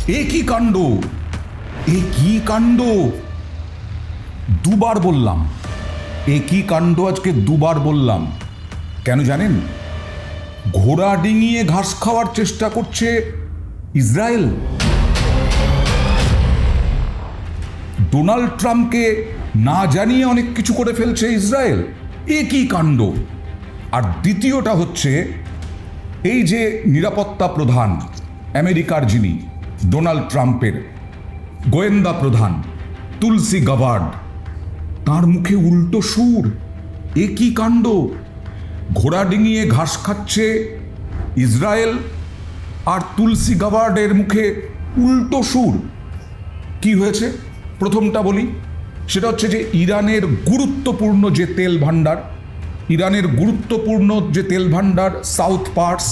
এ কি কাণ্ড, এ কি কাণ্ড! দুবার বললাম, এ কি কাণ্ড আজকে দুবার বললাম। কেন জানেন? ঘোড়া ডিঙিয়ে ঘাস খাওয়ার চেষ্টা করছে ইসরায়েল। ডোনাল্ড ট্রাম্পকে না জানিয়ে অনেক কিছু করে ফেলছে ইসরায়েল। এ কি কাণ্ড! আর দ্বিতীয়টা হচ্ছে, এই যে নিরাপত্তা প্রধান আমেরিকার, যিনি ডোনাল্ড ট্রাম্পের গোয়েন্দা প্রধান তুলসি গাবার্ড, তার মুখে উল্টো সুর। এ কি কাণ্ড! ঘোড়া ডিঙিয়ে ঘাস খাচ্ছে ইসরায়েল, আর তুলসি গাবার্ডের মুখে উল্টো সুর। কি হয়েছে প্রথমটা বলি, সেটা হচ্ছে যে ইরানের গুরুত্বপূর্ণ যে তেল ভাণ্ডার, ইরানের গুরুত্বপূর্ণ যে তেল ভাণ্ডার সাউথ পার্স,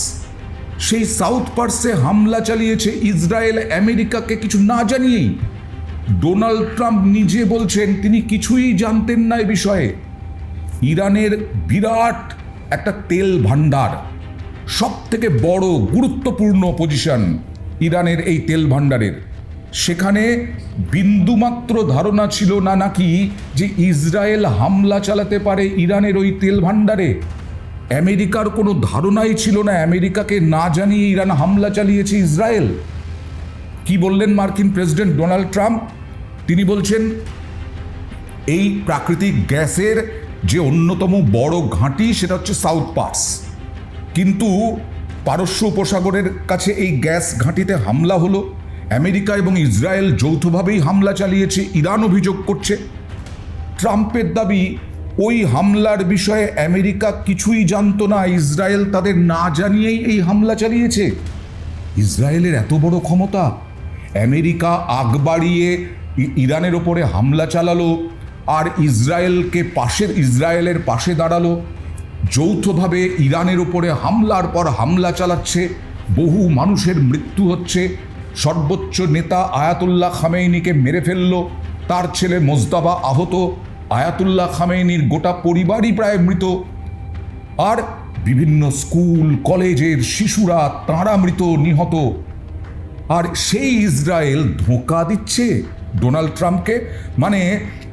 সেই সাউথ পার্সে হামলা চালিয়েছে ইসরায়েল আমেরিকাকে কিছু না জানিয়েই। ডোনাল্ড ট্রাম্প নিজে বলছেন তিনি কিছুই জানতেন না এ বিষয়ে। ইরানের বিরাট একটা তেল ভাণ্ডার, সব থেকে বড় গুরুত্বপূর্ণ পজিশন ইরানের এই তেল ভাণ্ডারের, সেখানে বিন্দুমাত্র ধারণা ছিল না নাকি যে ইসরায়েল হামলা চালাতে পারে ইরানের ওই তেল ভাণ্ডারে। আমেরিকার কোনো ধারণাই ছিল না, আমেরিকাকে না জানিয়ে ইরান হামলা চালিয়েছে ইসরায়েল। কি বললেন মার্কিন প্রেসিডেন্ট ডোনাল্ড ট্রাম্প? তিনি বলছেন এই প্রাকৃতিক গ্যাসের যে অন্যতম বড় ঘাঁটি সেটা হচ্ছে সাউথ পার্স, কিন্তু পারস্য উপসাগরের কাছে এই গ্যাস ঘাঁটিতে হামলা হলো, আমেরিকা এবং ইসরায়েল যৌথভাবেই হামলা চালিয়েছে, ইরান অভিযোগ করছে। ট্রাম্পের দাবি ওই হামলার বিষয়ে আমেরিকা কিছুই জানতো না, ইসরায়েল তাদের না জানিয়েই এই হামলা চালিয়েছে। ইসরায়েলের এত বড় ক্ষমতা, আমেরিকা আগ বাড়িয়ে ইরানের ওপরে হামলা চালালো, আর ইসরায়েলের পাশে দাঁড়ালো, যৌথভাবে ইরানের ওপরে হামলার পর হামলা চালাচ্ছে, বহু মানুষের মৃত্যু হচ্ছে, সর্বোচ্চ নেতা আয়াতুল্লাহ খামেইনিকে মেরে ফেলল, তার ছেলে মোজতাবা আহত, আয়াতুল্লাহ খামেইনির গোটা পরিবারই প্রায় মৃত, আর বিভিন্ন স্কুল কলেজের শিশুরা তাঁরা মৃত নিহত। আর সেই ইসরায়েল ধোঁকা দিচ্ছে ডোনাল্ড ট্রাম্পকে। মানে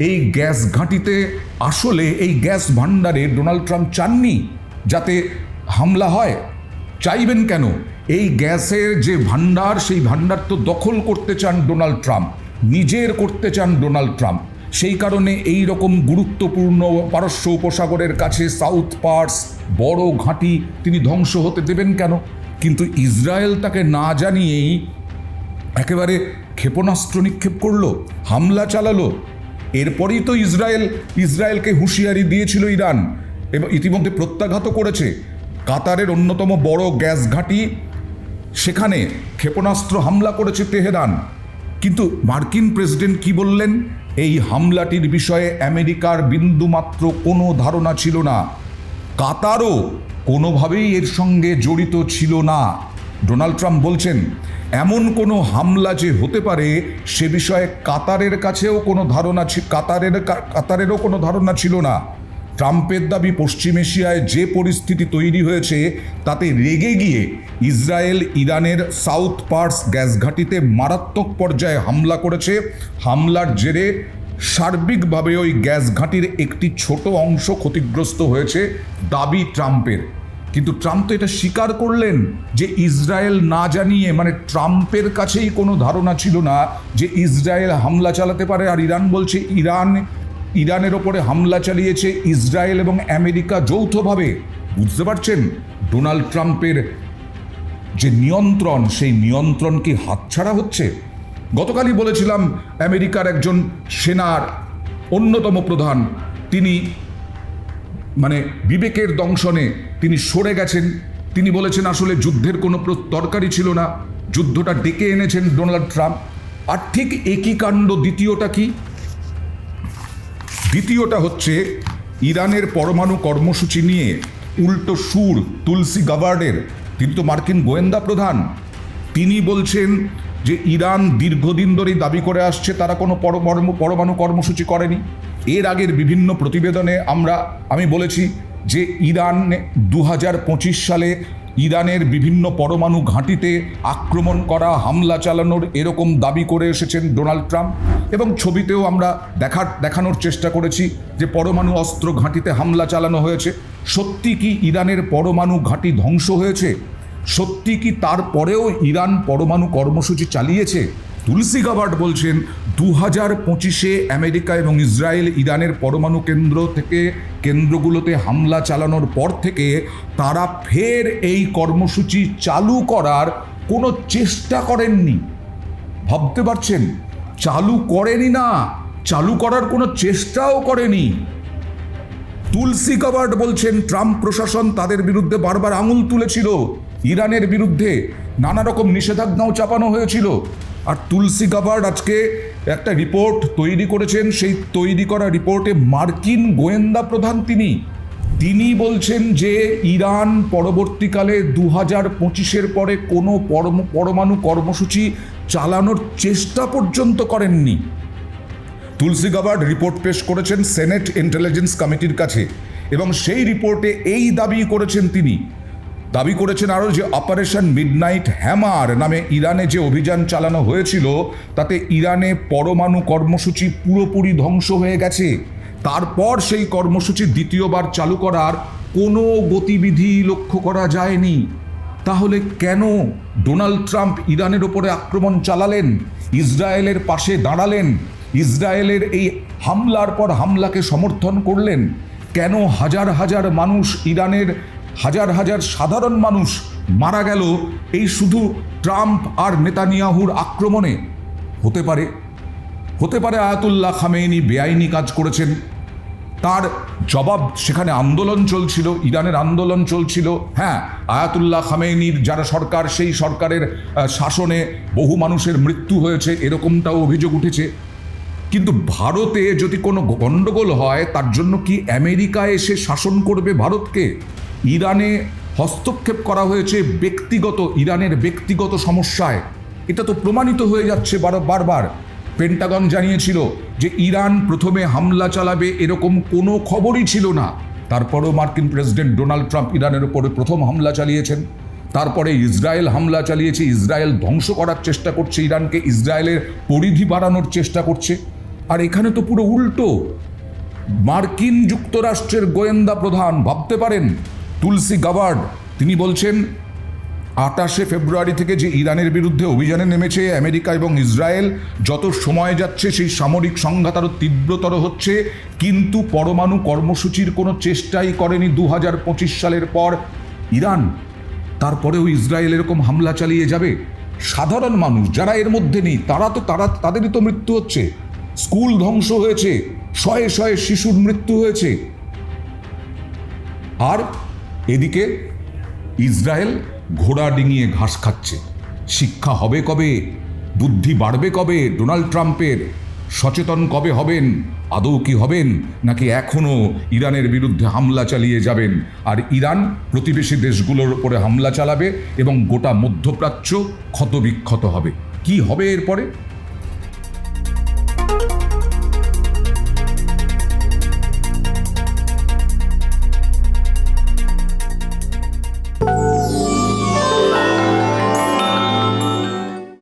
এই গ্যাস ঘাঁটিতে, আসলে এই গ্যাস ভাণ্ডারে ডোনাল্ড ট্রাম্প চাননি যাতে হামলা হয়। চাইবেন কেন? এই গ্যাসের যে ভাণ্ডার, সেই ভাণ্ডার তো দখল করতে চান ডোনাল্ড ট্রাম্প, নিজের করতে চান ডোনাল্ড ট্রাম্প। সেই কারণে এই রকম গুরুত্বপূর্ণ পারস্য উপসাগরের কাছে সাউথ পার্স বড় ঘাঁটি তিনি ধ্বংস হতে দেবেন কেন? কিন্তু ইসরায়েল তাকে না জানিয়েই একেবারে ক্ষেপণাস্ত্র নিক্ষেপ করলো, হামলা চালালো। এরপরেই তো ইসরায়েলকে হুঁশিয়ারি দিয়েছিল ইরান, এবং ইতিমধ্যে প্রত্যাঘাত করেছে। কাতারের অন্যতম বড় গ্যাস ঘাঁটি, সেখানে ক্ষেপণাস্ত্র হামলা করেছে তেহরান। কিন্তু মার্কিন প্রেসিডেন্ট কি বললেন? এই হামলাটির বিষয়ে আমেরিকার বিন্দুমাত্র কোনো ধারণা ছিল না, কাতারও কোনোভাবেই এর সঙ্গে জড়িত ছিল না। ডোনাল্ড ট্রাম্প বলছেন এমন কোনো হামলা যে হতে পারে সে বিষয়ে কাতারের কাছেও কোনো ধারণা, কাতারেরও কোনো ধারণা ছিল না। ট্রাম্পের দাবি পশ্চিম এশিয়ায় যে পরিস্থিতি তৈরি হয়েছে তাতে রেগে গিয়ে ইসরায়েল ইরানের সাউথ পার্স গ্যাস ঘাঁটিতে মারাত্মক পর্যায়ে হামলা করেছে। হামলার জেরে সার্বিকভাবে ওই গ্যাস ঘাঁটির একটি ছোট অংশ ক্ষতিগ্রস্ত হয়েছে, দাবি ট্রাম্পের। কিন্তু ট্রাম্প তো এটা স্বীকার করলেন যে ইসরায়েল না জানিয়ে, মানে ট্রাম্পের কাছেই কোনো ধারণা ছিল না যে ইসরায়েল হামলা চালাতে পারে। আর ইরান বলছে ইরানের ওপরে হামলা চালিয়েছে ইসরায়েল এবং আমেরিকা যৌথভাবে। বুঝতে পারছেন ডোনাল্ড ট্রাম্পের যে নিয়ন্ত্রণ, সেই নিয়ন্ত্রণ কি হাতছাড়া হচ্ছে? গতকালই বলেছিলাম আমেরিকার একজন সেনার অন্যতম প্রধান, তিনি মানে বিবেকের দংশনে তিনি সরে গেছেন। তিনি বলেছেন আসলে যুদ্ধের কোনো দরকারই ছিল না, যুদ্ধটা ডেকে এনেছেন ডোনাল্ড ট্রাম্প। আর ঠিক একই কাণ্ড দ্বিতীয়টা কি? দ্বিতীয়টা হচ্ছে ইরানের পরমাণু কর্মসূচি নিয়ে উল্টো সুর তুলসি গাবার্ডের। তিনি তো মার্কিন গোয়েন্দা প্রধান, তিনি বলছেন যে ইরান দীর্ঘদিন ধরেই দাবি করে আসছে তারা কোনো পরমাণু কর্মসূচি করেনি। এর আগের বিভিন্ন প্রতিবেদনে আমি বলেছি যে ইরান 2025 সালে ইরানের বিভিন্ন পরমাণু ঘাঁটিতে আক্রমণ করা, হামলা চালানোর এরকম দাবি করে এসেছেন ডোনাল্ড ট্রাম্প। এবং ছবিতেও আমরা দেখানোর চেষ্টা করেছি যে পরমাণু অস্ত্র ঘাঁটিতে হামলা চালানো হয়েছে। সত্যি কি ইরানের পরমাণু ঘাঁটি ধ্বংস হয়েছে? সত্যি কি তারপরেও ইরান পরমাণু কর্মসূচি চালিয়েছে? তুলসী গাবার্ড বলছেন 2025-এ আমেরিকা এবং ইসরায়েল ইরানের পরমাণু কেন্দ্রগুলোতে হামলা চালানোর পর থেকে তারা ফের এই কর্মসূচি চালু করার কোনো চেষ্টা করেননি। ভাবতে পারছেন? চালু করেনি, না চালু করার কোনো চেষ্টাও করেনি। তুলসী গাবার্ড বলছেন ট্রাম্প প্রশাসন তাদের বিরুদ্ধে বারবার আঙুল তুলেছিল, ইরানের বিরুদ্ধে নানা রকম নিষেধাজ্ঞাও চাপানো হয়েছিল। আর তুলসী গাবার্ড আজকে একটা রিপোর্ট তৈরি করেছেন, সেই তৈরি করা রিপোর্টে মার্কিন গোয়েন্দা প্রধান তিনি বলছেন যে ইরান পরবর্তীকালে 2025-এর পরে কোনো পরমাণু কর্মসূচি চালানোর চেষ্টা পর্যন্ত করেননি। তুলসী গাবার্ড রিপোর্ট পেশ করেছেন সেনেট ইন্টেলিজেন্স কমিটির কাছে, এবং সেই রিপোর্টে এই দাবি করেছেন আরও যে অপারেশন মিডনাইট হ্যামার নামে ইরানে যে অভিযান চালানো হয়েছিল তাতে ইরানে পরমাণু কর্মসূচি পুরোপুরি ধ্বংস হয়ে গেছে। তারপর সেই কর্মসূচি দ্বিতীয়বার চালু করার কোনো গতিবিধি লক্ষ্য করা যায়নি। তাহলে কেন ডোনাল্ড ট্রাম্প ইরানের ওপরে আক্রমণ চালালেন, ইসরায়েলের পাশে দাঁড়ালেন, ইসরায়েলের এই হামলার পর হামলাকে সমর্থন করলেন? কেন হাজার হাজার মানুষ, ইরানের হাজার হাজার সাধারণ মানুষ মারা গেল এই শুধু ট্রাম্প আর নেতানিয়াহুর আক্রমণে? হতে পারে আয়াতুল্লাহ খামেনি বেআইনি কাজ করেছেন, তার জবাব সেখানে আন্দোলন চলছিল, ইরানের আন্দোলন চলছিল। হ্যাঁ, আয়াতুল্লাহ খামেনির যারা সরকার, সেই সরকারের শাসনে বহু মানুষের মৃত্যু হয়েছে, এরকমটাও অভিযোগ উঠেছে। কিন্তু ভারতে যদি কোনো গণ্ডগোল হয় তার জন্য কি আমেরিকা এসে শাসন করবে ভারতকে? ইরানে হস্তক্ষেপ করা হয়েছে ইরানের ব্যক্তিগত সমস্যায়, এটা তো প্রমাণিত হয়ে যাচ্ছে বারবার। পেন্টাগন জানিয়েছিল যে ইরান প্রথমে হামলা চালাবে, এরকম কোনো খবরই ছিল না। তারপরেও মার্কিন প্রেসিডেন্ট ডোনাল্ড ট্রাম্প ইরানের উপরে প্রথম হামলা চালিয়েছেন। তারপরে ইসরায়েল হামলা চালিয়েছে, ইসরায়েল ধ্বংস করার চেষ্টা করছে ইরানকে, ইসরায়েলের পরিধি বাড়ানোর চেষ্টা করছে। আর এখানে তো পুরো উল্টো। মার্কিন যুক্তরাষ্ট্রের গোয়েন্দা প্রধান, ভাবতে পারেন, তুলসী গাবার্ড, তিনি বলছেন 28শে ফেব্রুয়ারি থেকে যে ইরানের বিরুদ্ধে অভিযানে নেমেছে আমেরিকা এবং ইসরায়েল, যত সময় যাচ্ছে সেই সামরিক সংঘাত আরও তীব্রতর হচ্ছে, কিন্তু পরমাণু কর্মসূচির কোনো চেষ্টাই করেনি 2025 সালের পর ইরান। তারপরেও ইসরায়েল এরকম হামলা চালিয়ে যাবে? সাধারণ মানুষ যারা এর মধ্যে নেই তাদেরই তো মৃত্যু হচ্ছে, স্কুল ধ্বংস হয়েছে, শয়ে শয়ে শিশুর মৃত্যু হয়েছে। আর এদিকে ইসরায়েল ঘোড়া ডিঙিয়ে ঘাস খাচ্ছে। শিক্ষা হবে কবে? বুদ্ধি বাড়বে কবে ডোনাল্ড ট্রাম্পের? সচেতন কবে হবেন? আদৌ কি হবেন, নাকি এখনও ইরানের বিরুদ্ধে হামলা চালিয়ে যাবেন? আর ইরান প্রতিবেশী দেশগুলোর উপরে হামলা চালাবে এবং গোটা মধ্যপ্রাচ্য ক্ষতবিক্ষত হবে। কি হবে এরপরে?